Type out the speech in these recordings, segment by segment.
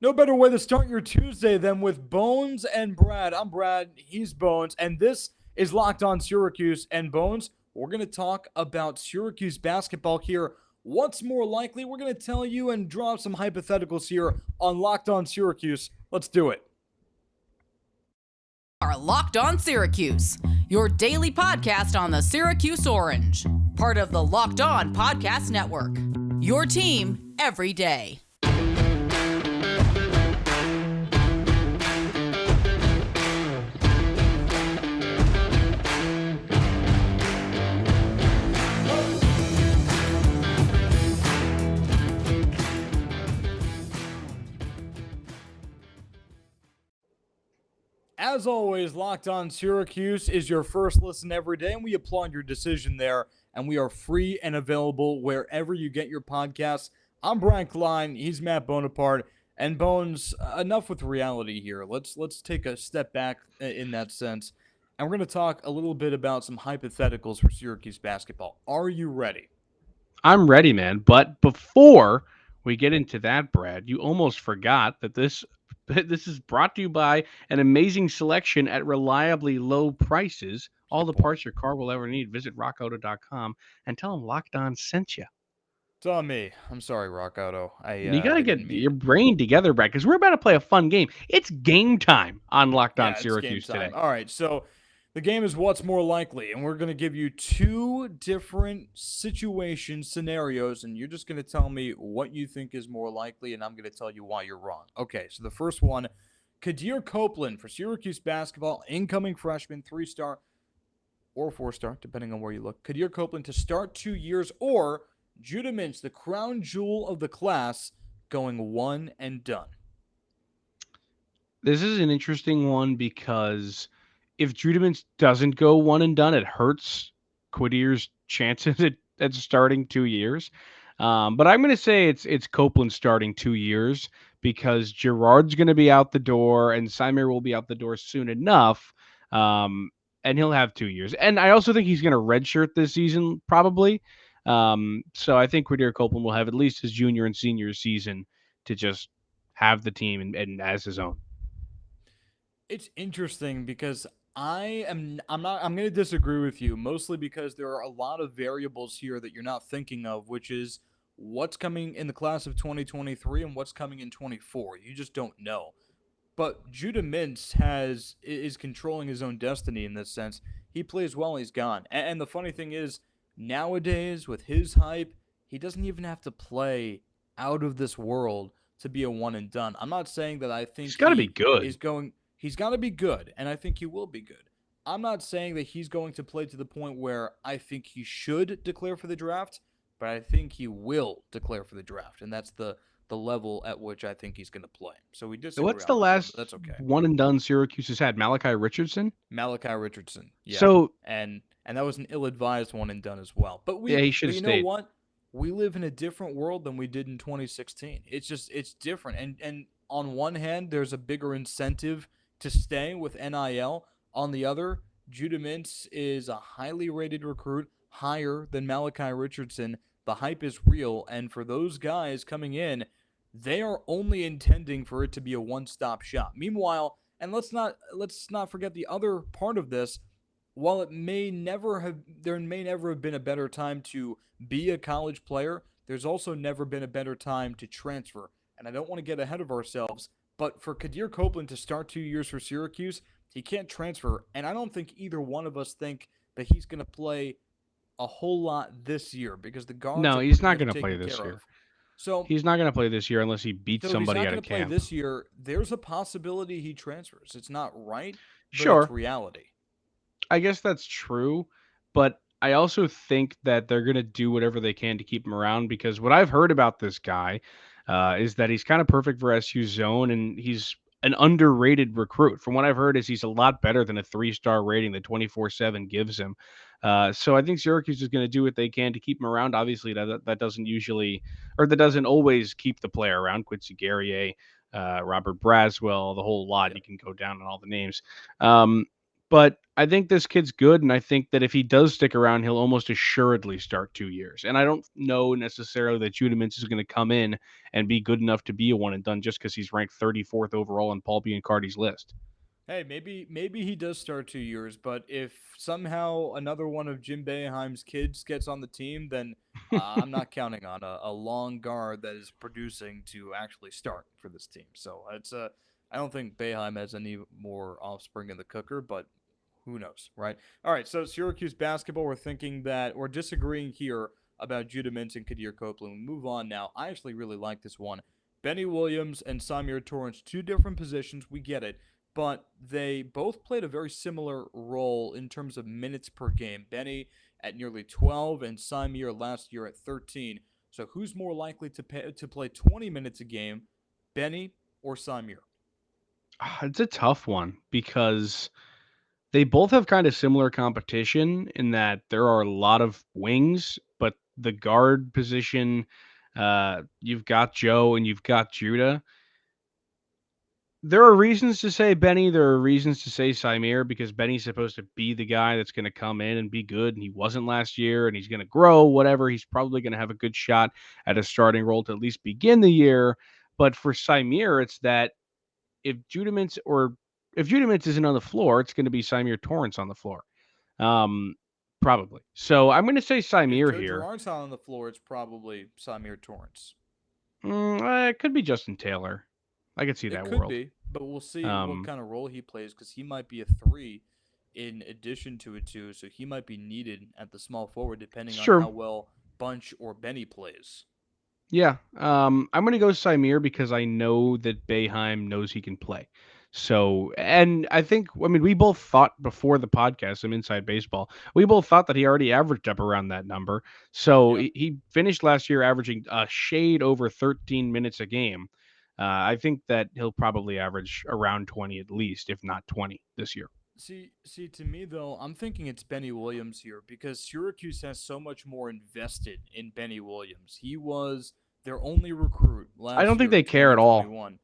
No better way to start your Tuesday than with Bones and Brad. I'm Brad, he's Bones, and this is Locked On Syracuse. And Bones, we're going to talk about Syracuse basketball here. What's more likely? We're going to tell you and draw some hypotheticals here on Locked On Syracuse. Let's do it. Are Locked On Syracuse, your daily podcast on the Syracuse Orange, part of the Locked On Podcast Network. Your team every day. As always, Locked On Syracuse is your first listen every day, and we applaud your decision there. And we are free and available wherever you get your podcasts. I'm Brad Klein. He's Matt Bonaparte. And Bones, enough with reality here. Let's take a step back in that sense. And we're going to talk a little bit about some hypotheticals for Syracuse basketball. Are you ready? I'm ready, man. But before we get into that, Brad, you almost forgot that this is brought to you by an amazing selection at reliably low prices. All the parts your car will ever need. Visit rockauto.com and tell them Locked On sent you. It's on me. I'm sorry, Rock Auto. You got to get didn't mean your brain together, Brad, because we're about to play a fun game. It's game time on Locked On Yeah, it's Syracuse game time. today. All right, so the game is what's more likely, and we're going to give you two different scenarios, and you're just going to tell me what you think is more likely, and I'm going to tell you why you're wrong. Okay, so the first one, Kadir Copeland for Syracuse basketball, incoming freshman, 3-star or 4-star, depending on where you look. Kadir Copeland to start 2 years, or Judah Mintz, the crown jewel of the class, going one and done. This is an interesting one because if Judah Mintz doesn't go one and done, it hurts Quadir's chances at starting 2 years. But I'm going to say it's Copeland starting 2 years because Gerard's going to be out the door and Symir will be out the door soon enough. And he'll have 2 years. And I also think he's going to redshirt this season, probably. So I think Quadir Copeland will have at least his junior and senior season to just have the team and as his own. It's interesting because I'm going to disagree with you, mostly because there are a lot of variables here that you're not thinking of, which is what's coming in the class of 2023 and what's coming in 24. You just don't know. But Judah Mintz is controlling his own destiny in this sense. He plays well, he's gone. And the funny thing is, nowadays with his hype, he doesn't even have to play out of this world to be a one and done. I'm not saying that I think He's got to be good. He's got to be good, and I think he will be good. I'm not saying that he's going to play to the point where I think he should declare for the draft, but I think he will declare for the draft, and that's the level at which I think he's going to play. So we disagree. What's the last that's okay. one and done Syracuse has had? Malachi Richardson? Malachi Richardson. Yeah. So and that was an ill-advised one and done as well. But he should have stayed. You know what? We live in a different world than we did in 2016. It's different. And on one hand, there's a bigger incentive to stay with NIL. On the other, Judah Mintz is a highly rated recruit, higher than Malachi Richardson. The hype is real, and for those guys coming in, they are only intending for it to be a one-stop shop. Meanwhile, and let's not forget the other part of this, while there may never have been a better time to be a college player, there's also never been a better time to transfer. And I don't want to get ahead of ourselves, but for Kadir Copeland to start 2 years for Syracuse, he can't transfer. And I don't think either one of us think that he's going to play a whole lot this year because the guards. No, he's not going to play this year. So he's not going to play this year unless he beats somebody out of camp. If he's not going to play this year, there's a possibility he transfers. It's not right, but sure. It's reality. I guess that's true, but I also think that they're going to do whatever they can to keep him around because what I've heard about this guy is that he's kind of perfect for SU zone and he's an underrated recruit. From what I've heard is he's a lot better than a 3-star rating that 24/7 gives him. So I think Syracuse is going to do what they can to keep him around. Obviously, that doesn't always keep the player around. Quincy Guerrier, Robert Braswell, the whole lot. You can go down on all the names. But I think this kid's good, and I think that if he does stick around, he'll almost assuredly start 2 years. And I don't know necessarily that Judah Mintz is going to come in and be good enough to be a one and done just because he's ranked 34th overall on Paul Biancardi's list. Hey, maybe he does start 2 years, but if somehow another one of Jim Boeheim's kids gets on the team, then I'm not counting on a long guard that is producing to actually start for this team. So I don't think Boeheim has any more offspring in the cooker, but who knows, right? All right, so Syracuse basketball, we're thinking that we're disagreeing here about Judah Mintz and Kadir Copeland. We move on now. I actually really like this one. Benny Williams and Samir Torrance, two different positions. We get it, but they both played a very similar role in terms of minutes per game. Benny at nearly 12 and Samir last year at 13. So who's more likely to play 20 minutes a game, Benny or Samir? It's a tough one because they both have kind of similar competition in that there are a lot of wings, but the guard position, you've got Joe and you've got Judah. There are reasons to say Benny. There are reasons to say Samir because Benny's supposed to be the guy that's going to come in and be good, and he wasn't last year, and he's going to grow, whatever. He's probably going to have a good shot at a starting role to at least begin the year. But for Samir, it's that if Judah Mintz isn't on the floor, it's going to be Samir Torrance on the floor. Um, Probably. So I'm going to say If Samir Joe here. Girard's not on the floor, it's probably Samir Torrance. It could be Justin Taylor. I could see It that could world. be, but we'll see what Um, kind of role he plays because he might be a three in addition to a two, so he might be needed at the small forward depending it's on how true. well Bunch or Benny plays. Yeah. I'm going to go Samir because I know that Boeheim knows he can play. So, and I mean, we both thought before the podcast, some inside baseball, we both thought that he already averaged up around that number. So Yep. he finished last year averaging a shade over 13 minutes a game. I think that he'll probably average around 20 at least, if not 20 this year. See, to me though, I'm thinking it's Benny Williams here because Syracuse has so much more invested in Benny Williams. He was their only recruit I don't last think year they in care at all. 2021.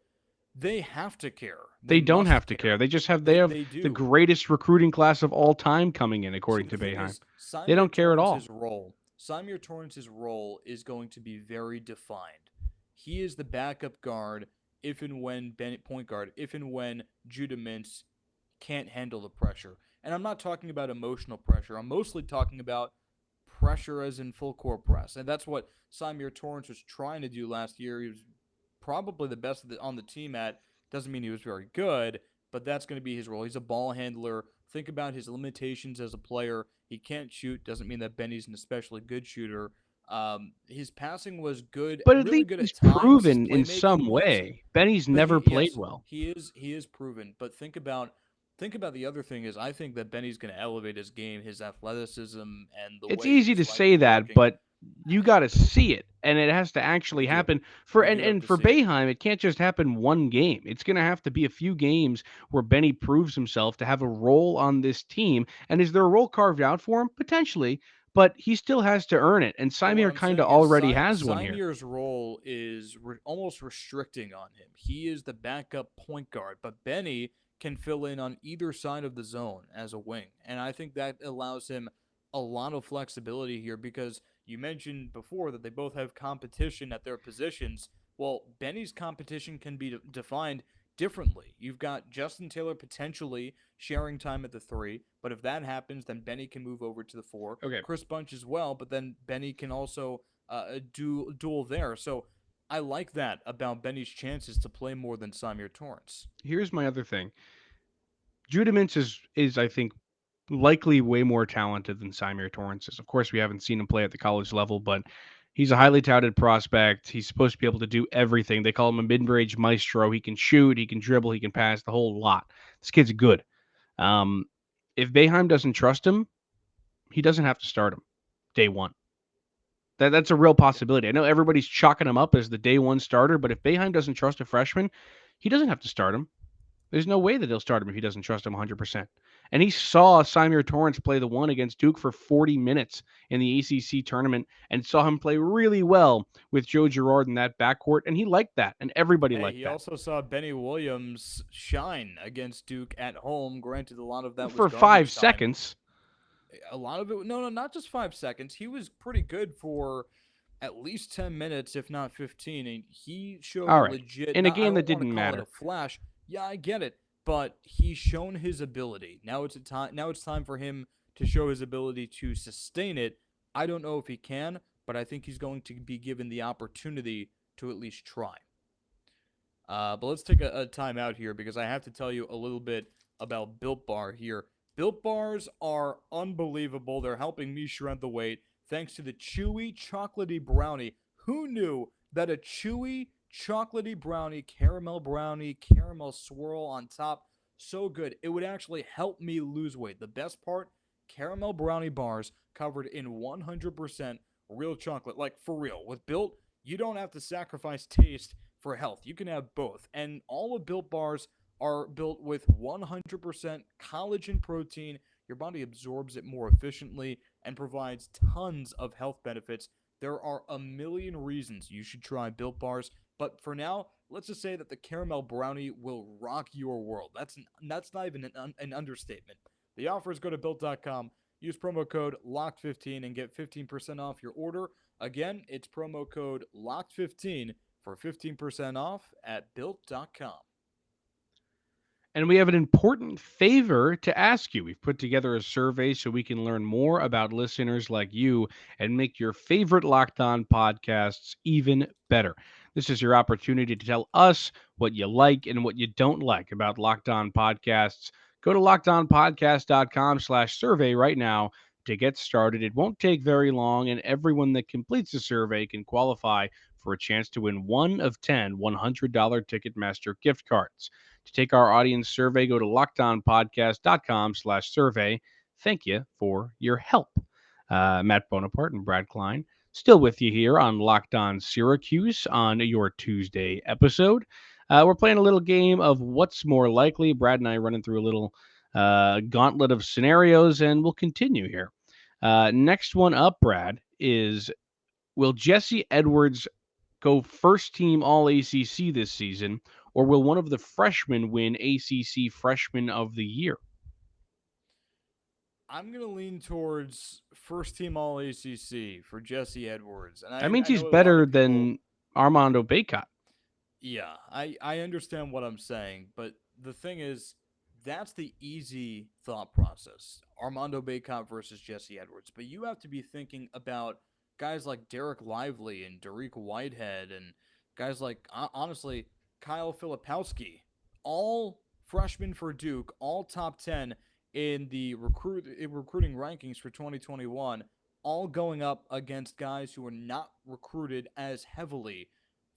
They have to care. They They don't must have to care. care. They have They the do. greatest recruiting class of all time coming in, See, according the to thing Boeheim. is, They don't care at all. Samir Torrance's role is going to be very defined. He is the backup guard if and when point guard, if and when Judah Mintz can't handle the pressure. And I'm not talking about emotional pressure. I'm mostly talking about pressure as in full court press. And that's what Samir Torrance was trying to do last year. He was probably the best on the team at. Doesn't mean he was very good, but that's going to be his role. He's a ball handler. Think about his limitations as a player. He can't shoot. Doesn't mean that Benny's an especially good shooter. His passing was good, But at really least good he's at times. His proven in playmaking some was, way. Benny's but never played yes, well. he is proven. But think about the other thing is I think that Benny's going to elevate his game, his athleticism, and the It's way easy his to legs say are that, working. but you got to see it, and it has to actually We do. happen. We do have And to for see it. Boeheim, it can't just happen one game. It's going to have to be a few games where Benny proves himself to have a role on this team. And is there a role carved out for him? Potentially, but he still has to earn it. And But what Samir I'm kind of saying is already has one here. Symir's role is almost restricting on him. He is the backup point guard, but Benny can fill in on either side of the zone as a wing. And I think that allows him a lot of flexibility here because you mentioned before that they both have competition at their positions. Well, Benny's competition can be defined differently. You've got Justin Taylor potentially sharing time at the three, but if that happens, then Benny can move over to the four. Okay, Chris Bunch as well, but then Benny can also do duel there. So I like that about Benny's chances to play more than Samir Torrance. here's my other thing. Judah Mintz is I think likely way more talented than Symir Torrance is. Of course, we haven't seen him play at the college level, but he's a highly touted prospect. He's supposed to be able to do everything. They call him a mid-range maestro. He can shoot, he can dribble, he can pass, the whole lot. This kid's good. Um, if Boeheim doesn't trust him, he doesn't have to start him day one. That's a real possibility. I know everybody's chalking him up as the day one starter, but if Boeheim doesn't trust a freshman, he doesn't have to start him. There's no way that he'll start him if he doesn't trust him 100%. And he saw Symir Torrence play the one against Duke for 40 minutes in the ACC tournament and saw him play really well with Joe Gerard in that backcourt, and he liked that, and everybody Hey, liked he that. also saw Benny Williams shine against Duke at home. Granted, a lot of that was For five garbage time. seconds. A lot of it, no, not just 5 seconds. He was pretty good for at least 10 minutes, if not 15. And he showed All a right. legit, In a not, I game that don't want to didn't call it matter. a flash. Yeah, I get it. But he's shown his ability. Now it's time for him to show his ability to sustain it. I don't know if he can, but I think he's going to be given the opportunity to at least try. But let's take a time out here because I have to tell you a little bit about Built Bar here. Built Bars are unbelievable. They're helping me shred the weight thanks to the chewy chocolatey brownie. Who knew that a chewy chocolatey brownie, caramel swirl on top, so good. It would actually help me lose weight. The best part, caramel brownie bars covered in 100% real chocolate. Like for real. With Built, you don't have to sacrifice taste for health. You can have both. And all of Built bars are built with 100% collagen protein. Your body absorbs it more efficiently and provides tons of health benefits. There are a million reasons you should try Built bars, but for now, let's just say that the caramel brownie will rock your world. That's not even an understatement. The offers go to built.com. Use promo code LOCKED15 and get 15% off your order. Again, it's promo code LOCKED15 for 15% off at built.com. And we have an important favor to ask you. We've put together a survey so we can learn more about listeners like you and make your favorite Locked On podcasts even better. This is your opportunity to tell us what you like and what you don't like about Locked On podcasts. Go to lockedonpodcast.com/survey right now to get started. It won't take very long, and everyone that completes the survey can qualify for a chance to win one of 10 $100 Ticketmaster gift cards. To take our audience survey, go to lockedonpodcast.com/survey. Thank you for your help. Matt Bonaparte and Brad Klein still with you here on Locked On Syracuse on your Tuesday episode. We're playing a little game of what's more likely. Brad and I running through a little gauntlet of scenarios, and we'll continue here. Next one up, Brad, is will Jesse Edwards go first team All ACC this season, or will one of the freshmen win ACC Freshman of the Year? I'm going to lean towards first team All ACC for Jesse Edwards. And That means I he's know a lot better of people, than Armando Bacot. yeah, I understand what I'm saying, but the thing is, that's the easy thought process. Armando Bacot versus Jesse Edwards. But you have to be thinking about guys like Derek Lively and Dariq Whitehead and guys like, honestly, Kyle Filipowski. All freshmen for Duke, all top 10 in the recruiting rankings for 2021, all going up against guys who are not recruited as heavily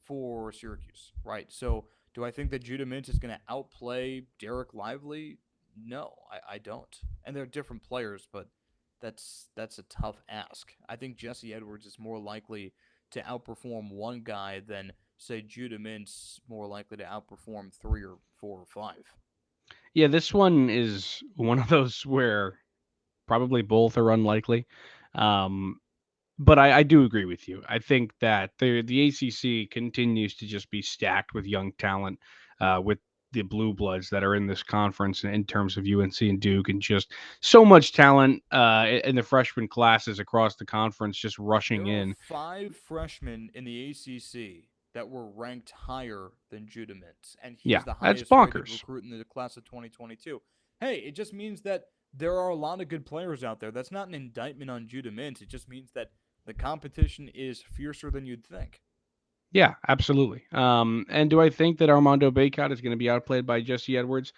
for Syracuse, right? So do I think that Judah Mintz is going to outplay Derek Lively? No, I don't. And they're different players, but that's a tough ask. I think Jesse Edwards is more likely to outperform one guy than say Judah Mintz more likely to outperform 3 or 4 or 5. Yeah, this one is one of those where probably both are unlikely. Um, but I do agree with you. I think that the ACC continues to just be stacked with young talent, with the blue bloods that are in this conference in terms of UNC and Duke, and just so much talent in the freshman classes across the conference just rushing There are in. 5 freshmen in the ACC that were ranked higher than Judah Mintz, and Yeah, he's the that's highest rated bonkers. recruit in the class of 2022. Hey, it just means that there are a lot of good players out there. That's not an indictment on Judah Mintz. It just means that the competition is fiercer than you'd think. Yeah, absolutely. And do I think that Armando Bacot is going to be outplayed by Jesse Edwards?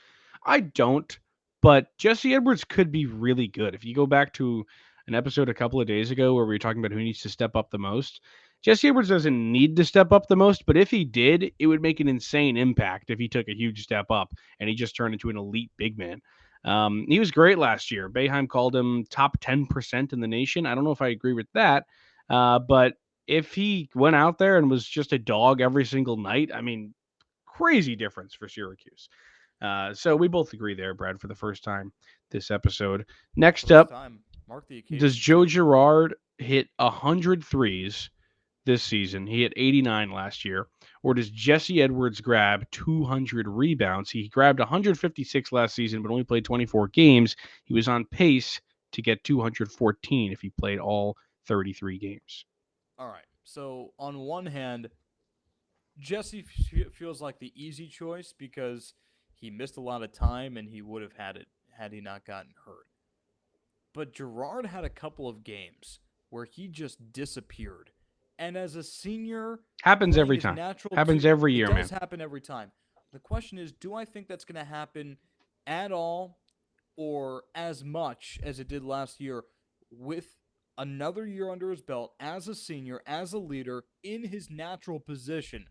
I don't, but Jesse Edwards could be really good. If you go back to an episode a couple of days ago where we were talking about who needs to step up the most, Jesse Edwards doesn't need to step up the most, but if he did, it would make an insane impact if he took a huge step up and he just turned into an elite big man. He was great last year. Boeheim called him top 10% in the nation. I don't know if I agree with that, but if he went out there and was just a dog every single night, I mean, crazy difference for Syracuse. So we both agree there, Brad, for the first time this episode. Next First up, time. Mark the does occasion, Joe too. Girard hit 100 threes this season? He hit 89 last year. Or does Jesse Edwards grab 200 rebounds? He grabbed 156 last season, but only played 24 games. He was on pace to get 214 if he played all 33 games. All right. So, on one hand, Jesse feels like the easy choice because he missed a lot of time and he would have had it had he not gotten hurt. But Gerard had a couple of games where he just disappeared. And as a senior Happens playing every his time. natural Happens two, every it year, does man. happen every time. The question is, do I think that's going to happen at all or as much as it did last year with another year under his belt as a senior, as a leader in his natural position?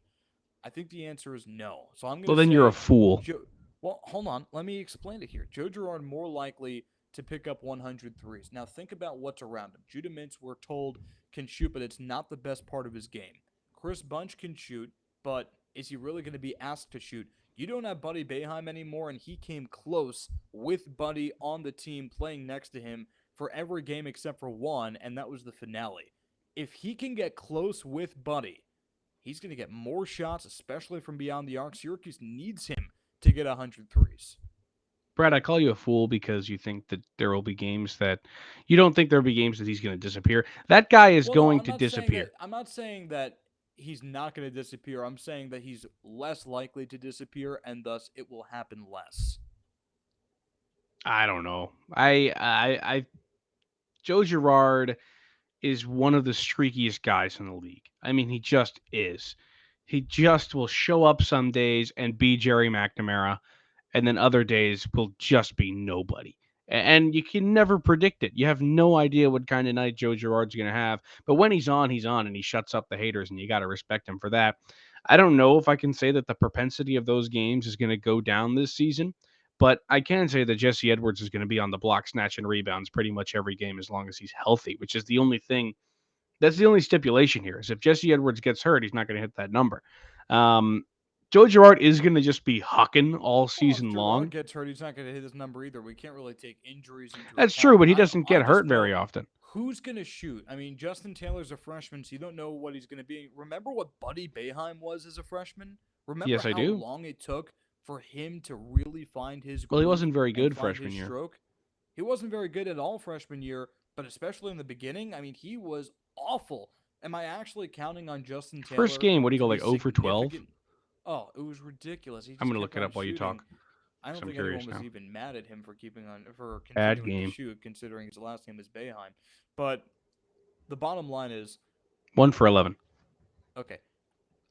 I think the answer is no. So I'm going Well, to then you're a say fool. Joe. Well, hold on. Let me explain it here. Joe Girard more likely to pick up 100 threes. Now think about what's around him. Judah Mintz, we're told, can shoot, but it's not the best part of his game. Chris Bunch can shoot, but is he really going to be asked to shoot? You don't have Buddy Boeheim anymore, and he came close with Buddy on the team playing next to him for every game except for one, and that was the finale. If he can get close with Buddy, he's going to get more shots, especially from beyond the arc. Syracuse needs him to get 100 threes. Brad, I call you a fool because you think that there will be games that you don't think there'll be games that he's going to disappear. That guy is Well, no, going I'm to not saying that. disappear. I'm not saying that he's not going to disappear. I'm saying that he's less likely to disappear, and thus it will happen less. I don't know. Joe Girard is one of the streakiest guys in the league. I mean, he just is. He just will show up some days and be Jerry McNamara, and then other days will just be nobody. And you can never predict it. You have no idea what kind of night Joe Girard's going to have. But when he's on, and he shuts up the haters, and you got to respect him for that. I don't know if I can say that the propensity of those games is going to go down this season, but I can say that Jesse Edwards is going to be on the block, snatch, and rebounds pretty much every game as long as he's healthy, which is the only thing. That's the only stipulation here is if Jesse Edwards gets hurt, he's not going to hit that number. Um, Joe Girard is going to just be hucking all Well, if season Gerard long. gets hurt, he's not going to hit his number either. We can't really take injuries into That's true, account. but he I doesn't I get just hurt know very often. who's going to shoot. I mean, Justin Taylor's a freshman, so you don't know what he's going to be. Remember what Buddy Boeheim was as a freshman? Remember Yes, I how do. long it took for him to really find his Well, he groove wasn't very and good find freshman his year. stroke? He wasn't very good at all freshman year, but especially in the beginning, I mean, he was awful. Am I actually counting on Justin First Taylor game, what do you to go be like 0 for 12? significant? Oh, it was ridiculous. He I'm just going to kept look it on up while you talk shooting. I because don't I'm think anyone curious was now. even mad at him for Bad continuing to game. shoot, considering his last name is Boeheim. But the bottom line is, 1 for 11. okay,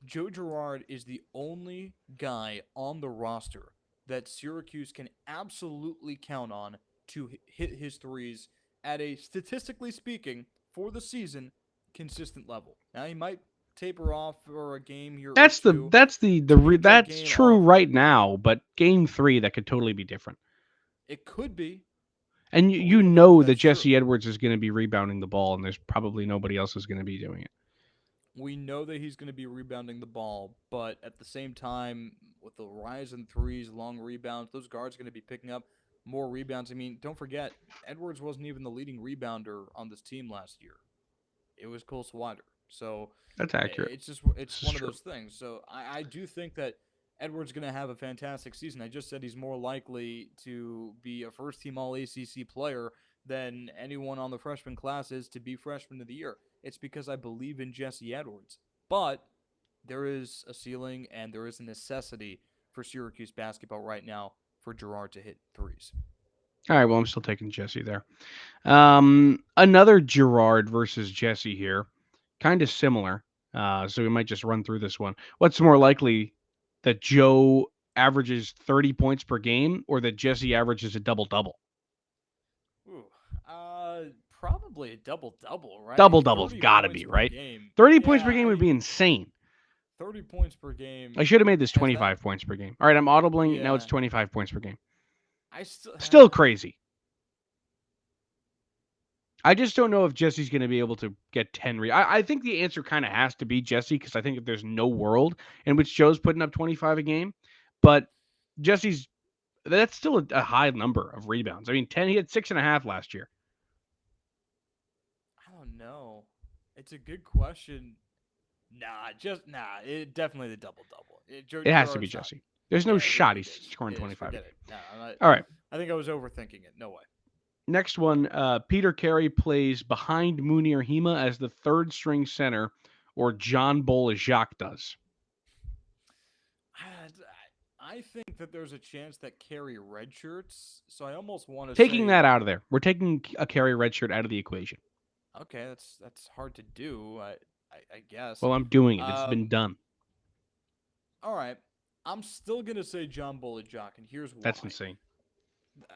Joe Girard is the only guy on the roster that Syracuse can absolutely count on to hit his threes at a, statistically speaking, for the season, consistent level. Now he might taper off for a game here or two to pick that That's game true off. right now, but game 3 that could totally be different. It could be, And but we you don't know if know that that's true. Jesse Edwards is going to be rebounding the ball, and there's probably nobody else is going to be doing it. We know that he's going to be rebounding the ball, but at the same time, with the rise in threes, long rebounds, those guards are going to be picking up more rebounds. I mean, don't forget, Edwards wasn't even the leading rebounder on this team last year. It was Cole Swider. So That's accurate. it's This is one of true. those things. So I do think that Edwards going to have a fantastic season. I just said he's more likely to be a first team All ACC player than anyone on the freshman class is to be freshman of the year. It's because I believe in Jesse Edwards. But there is a ceiling and there is a necessity for Syracuse basketball right now for Gerard to hit threes. All right, well, I'm still taking Jesse there. Another Gerard versus Jesse here, kind of similar. So we might just run through this one. What's more likely that Joe averages 30 points per game or that Jesse averages a double double? Ooh, probably a double double, right? I Double mean, double's 30 got to points be, per right? game. 30 points per Yeah, game I would be mean, insane. 30 points per game. I should have made this Has that? 25 points per game. All right, I'm audibling. Now it's Yeah, 25 points per game. I still. Still crazy. I just don't know if Jesse's going to be able to get 10. I think the answer kind of has to be Jesse because I think that there's no world in which Joe's putting up 25 a game. But Jesse's That's still a high number of rebounds. I mean, 10. He had 6.5 last year. I don't know. It's a good question. Nah. It definitely the double double. It has to be Gerard's not. Jesse. There's no Yeah, shot it he's is. scoring It is. 25 a Forget game. it. No, I'm not. All right. I think I was overthinking it. No way. Next one, Peter Carey plays behind Munir Hema as the third string center, or John Jacques does. I think that there's a chance that Carey redshirts, so I almost want to Taking say that out of there. We're taking a Carey redshirt out of the equation. okay, that's hard to do. I guess. Well, I'm doing it. It's been Um, done. all right. I'm still gonna say John Bullock, and here's That's why. insane.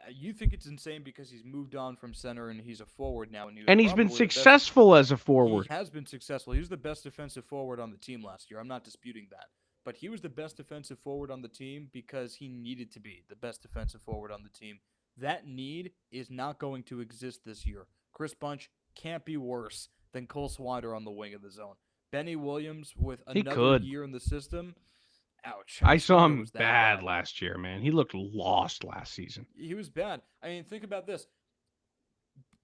You think it's insane because he's moved on from center and he's a forward now, and he was And he's been probably the best. successful as a He forward. has been successful. He was the best defensive forward on the team last year. I'm not disputing that. But he was the best defensive forward on the team because he needed to be the best defensive forward on the team. That need is not going to exist this year. Chris Bunch can't be worse than Cole Swider on the wing of the zone. Benny Williams with He another could. year in the system. Ouch. I saw Swider him was that bad last year, man. He looked lost last season. He was bad. I mean, think about this.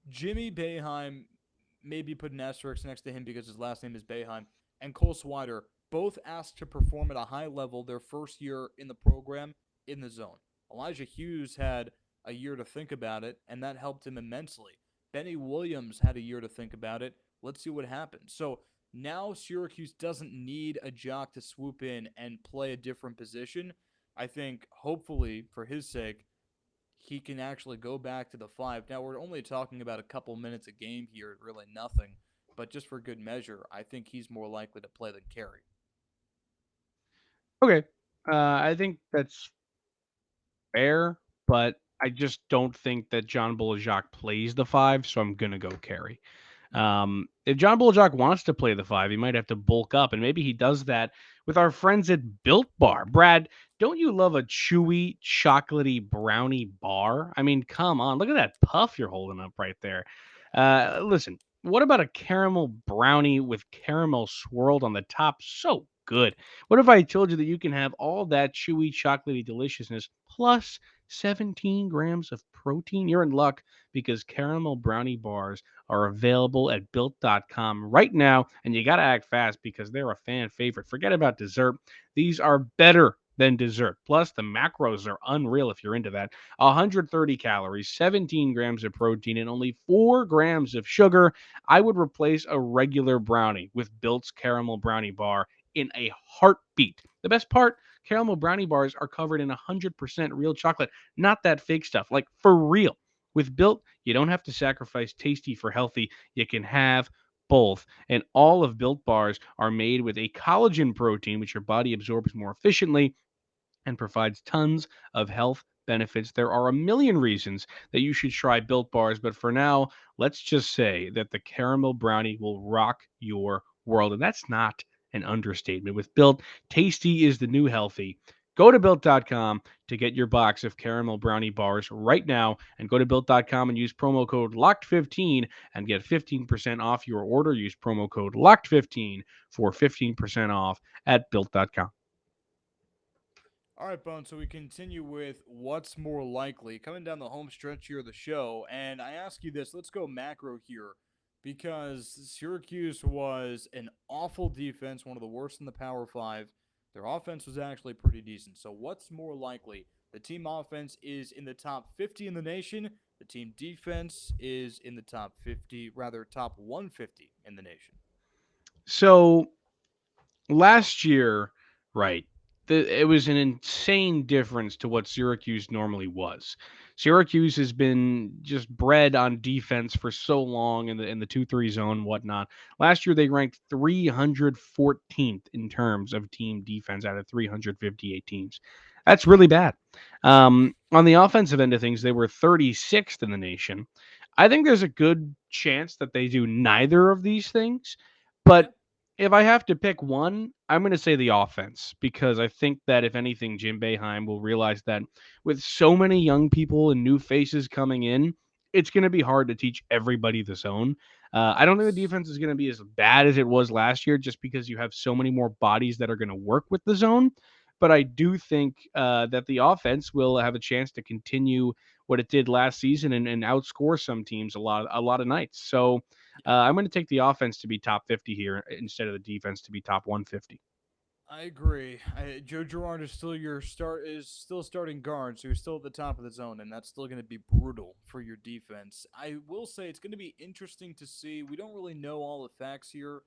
Jimmy Boeheim, maybe put an asterisk next to him because his last name is Boeheim, and Cole Swider, both asked to perform at a high level their first year in the program in the zone. Elijah Hughes had a year to think about it, and that helped him immensely. Benny Williams had a year to think about it. Let's see what happens. So now Syracuse doesn't need a jock to swoop in and play a different position. I think, hopefully, for his sake, he can actually go back to the five. Now, we're only talking about a couple minutes a game here, really nothing. But just for good measure, I think he's more likely to play than Carey. Okay. I think that's fair, but I just don't think that John Jacques plays the five, so I'm going to go Carey. If John Jacques wants to play the five, he might have to bulk up, and maybe he does that with our friends at Built Bar. Brad, don't you love a chewy, chocolatey brownie bar? I mean, come on, look at that puff you're holding up right there. Listen, what about a caramel brownie with caramel swirled on the top? So good. What if I told you that you can have all that chewy, chocolatey deliciousness plus 17 grams of protein? You're in luck because caramel brownie bars are available at built.com right now, and you got to act fast because they're a fan favorite. Forget about dessert. These are better than dessert. Plus, the macros are unreal if you're into that. 130 calories, 17 grams of protein, and only 4 grams of sugar. I would replace a regular brownie with Built's caramel brownie bar in a heartbeat. The best part, caramel brownie bars are covered in 100% real chocolate, not that fake stuff, like for real. With Built, you don't have to sacrifice tasty for healthy. You can have both. And all of Built bars are made with a collagen protein, which your body absorbs more efficiently and provides tons of health benefits. There are a million reasons that you should try Built bars, but for now, let's just say that the caramel brownie will rock your world. And that's not an understatement. With Built, tasty is the new healthy. Go to built.com to get your box of caramel brownie bars right now, and go to built.com and use promo code LOCKED15 and get 15% off your order. Use promo code LOCKED15 for 15% off at built.com. All right, Bone. So we continue with what's more likely coming down the home stretch here of the show. And I ask you this, let's go macro here because Syracuse was an awful defense, one of the worst in the Power Five. Their offense was actually pretty decent. So what's more likely? The team offense is in the top 50 in the nation. The team defense is in the top 50, rather top 150 in the nation. So last year, right, it was an insane difference to what Syracuse normally was. Syracuse has been just bred on defense for so long in the 2-3 zone and whatnot. Last year they ranked 314th in terms of team defense out of 358 teams. That's really bad. On the offensive end of things, they were 36th in the nation. I think there's a good chance that they do neither of these things, Yeah. but if I have to pick one, I'm going to say the offense because I think that if anything, Jim Boeheim will realize that with so many young people and new faces coming in, it's going to be hard to teach everybody the zone. I don't think the Yes. defense is going to be as bad as it was last year just because you have so many more bodies that are going to work with the zone. but I do think that the offense will have a chance to continue what it did last season and outscore some teams a lot of nights. So Yeah, I'm going to take the offense to be top 50 here instead of the defense to be top 150. I agree. Joe Girard is still starting guard, so you're still at the top of the zone, and that's still going to be brutal for your defense. I will say it's going to be interesting to see. We don't really know all the facts here.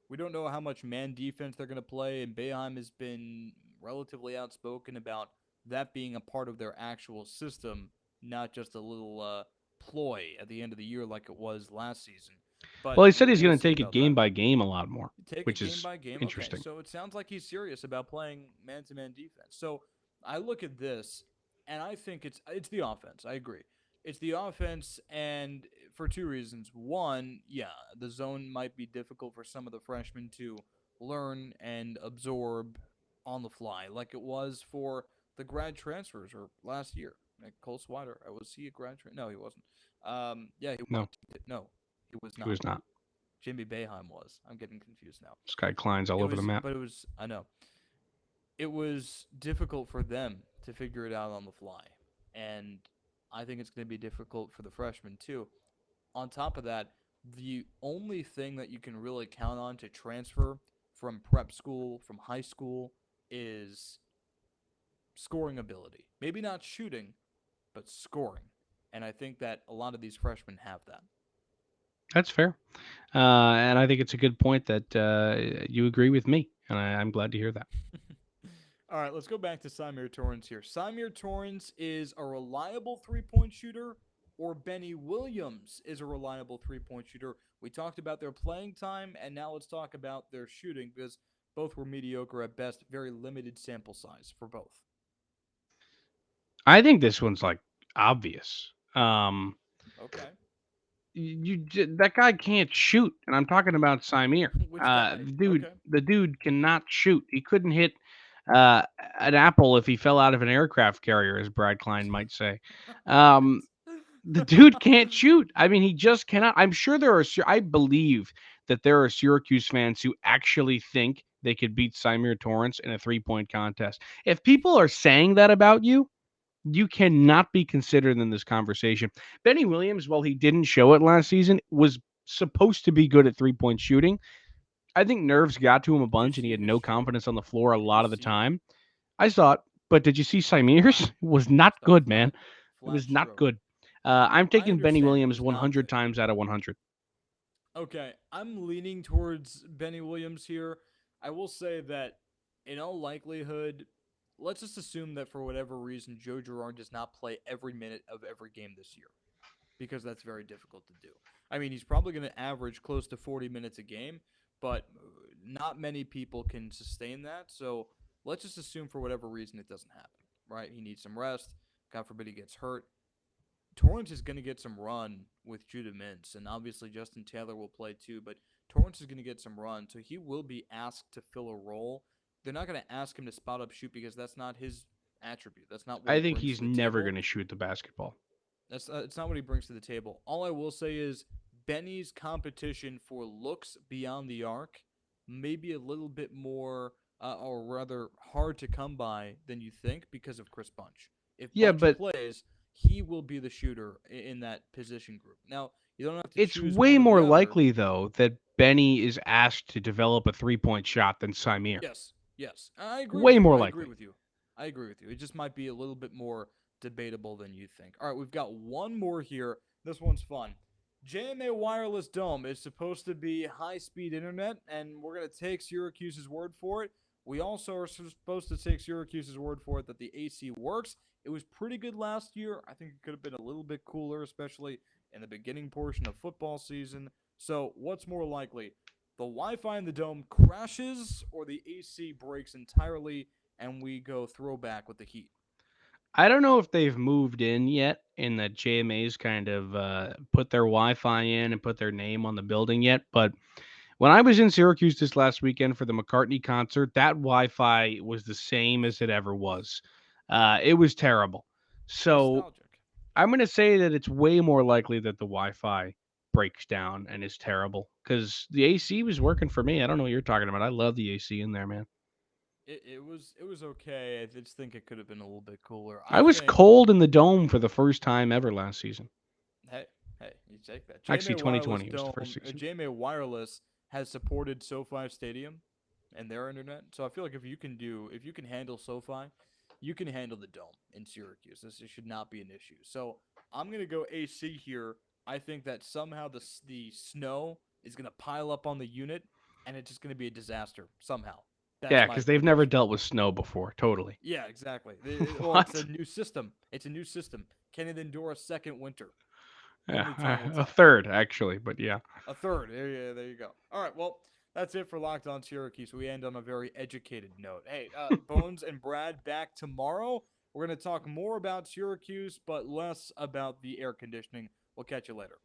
We don't know how much man defense they're going to play, and Boeheim has been relatively outspoken about that being a part of their actual system, not just a little ploy at the end of the year like it was last season. But Well, he said he's we'll going to see take it about game that. by game a lot more, Take it which game is by game. Okay, interesting. so it sounds like he's serious about playing man to man defense. So I look at this and I think it's the offense. I agree. It's the offense and for two reasons. One, yeah, the zone might be difficult for some of the freshmen to learn and absorb on the fly, like it was for the grad transfers or last year. Like Cole Swider. Was he a grad transfer? No, he wasn't. Yeah, he was. No, No, he was he not. was not. Jimmy Boeheim was. I'm getting confused now. Sky Klein's all over the map. But it was. I know it was difficult for them to figure it out on the fly, and I think it's going to be difficult for the freshmen too. On top of that, the only thing that you can really count on to transfer from prep school, from high school, is scoring ability. Maybe not shooting, but scoring. And I think that a lot of these freshmen have that. That's fair. And I think it's a good point that you agree with me. And I'm glad to hear that. All right, let's go back to Symir Torrence here. Symir Torrence is a reliable three-point shooter, or Benny Williams is a reliable three-point shooter. We talked about their playing time, and now let's talk about their shooting because both were mediocre at best. Very limited sample size for both. I think this one's like obvious. Okay. That guy can't shoot, and I'm talking about Symir. Which guy? Okay. The dude cannot shoot. He couldn't hit uh, an apple if he fell out of an aircraft carrier, as Brad Klein might say. What? Um, the dude can't shoot. I mean, he just cannot. I'm sure there are. I believe that there are Syracuse fans who actually think they could beat Symir Torrance in a 3-point contest. If people are saying that about you, you cannot be considered in this conversation. Benny Williams, while he didn't show it last season, was supposed to be good at 3-point shooting. I think nerves got to him a Have you bunch and he had seen his no shooting? confidence on the floor a Have you lot of the seen it? time. I saw it, but did you see Symir's? Flat. It was not A good, man. flat, It flat was not stroke. good. I'm I taking Benny understand it Williams was not 100 good. times out of 100. Okay, I'm leaning towards Benny Williams here. I will say that, in all likelihood, let's just assume that for whatever reason, Joe Girard does not play every minute of every game this year because that's very difficult to do. I mean, he's probably going to average close to 40 minutes a game, but not many people can sustain that. So let's just assume for whatever reason it doesn't happen, right? He needs some rest. God forbid he gets hurt. Torrance is going to get some run with Judah Mintz, and obviously Justin Taylor will play too, but Torrance is going to get some run, so he will be asked to fill a role. They're not going to ask him to spot up shoot because that's not his attribute. That's not what I he think brings he's to the never table. going to shoot the basketball. That's it's not what he brings to the table. All I will say is Benny's competition for looks beyond the arc may be a little bit more, or rather, hard to come by than you think because of Chris Bunch. If Yeah, Bunch but plays, he will be the shooter in that position group. Now, you don't have to it's choose way one or the more other. likely, though, that Benny is asked to develop a 3-point shot than Symir. Yes, yes, I agree Way with you. more I agree likely. with you. I agree with you. It just might be a little bit more debatable than you think. All right, we've got one more here. This one's fun. JMA Wireless Dome is supposed to be high speed internet, and we're going to take Syracuse's word for it. We also are supposed to take Syracuse's word for it that the AC works. It was pretty good last year. I think it could have been a little bit cooler, especially in the beginning portion of football season. So, what's more likely? The Wi Fi in the dome crashes, or the AC breaks entirely, and we go throwback with the heat? I don't know if they've moved in yet and that JMA's kind of put their Wi-Fi in and put their name on the building yet. But when I was in Syracuse this last weekend for the McCartney concert, that Wi-Fi was the same as it ever was. It was terrible. So Nostalgic. I'm going to say that it's way more likely that the Wi-Fi breaks down and is terrible because the AC was working for me. I don't know what you're talking about. I love the AC in there, man. It was okay. I just think it could have been a little bit cooler. I I was think. cold in the dome for the first time ever last season. Hey, hey, you take that. Actually, JMA Wireless 2020 was the first Dome. season. JMA Wireless has supported SoFi Stadium and their internet. So I feel like if you can handle SoFi, you can handle the dome in Syracuse. This should not be an issue. So I'm gonna go AC here. I think that somehow the snow is gonna pile up on the unit, and it's just gonna be a disaster somehow. That's Yeah, my because they've never prediction. dealt with snow before. Totally. Yeah, exactly. Well, it's a What? new system. It's a new system. Can it endure a second winter? Only time will Yeah, a tell. third actually, but yeah. A third. Yeah, there you go. All right, well, that's it for Locked On Syracuse. We end on a very educated note. Hey, Bones and Brad back tomorrow. We're going to talk more about Syracuse, but less about the air conditioning. We'll catch you later.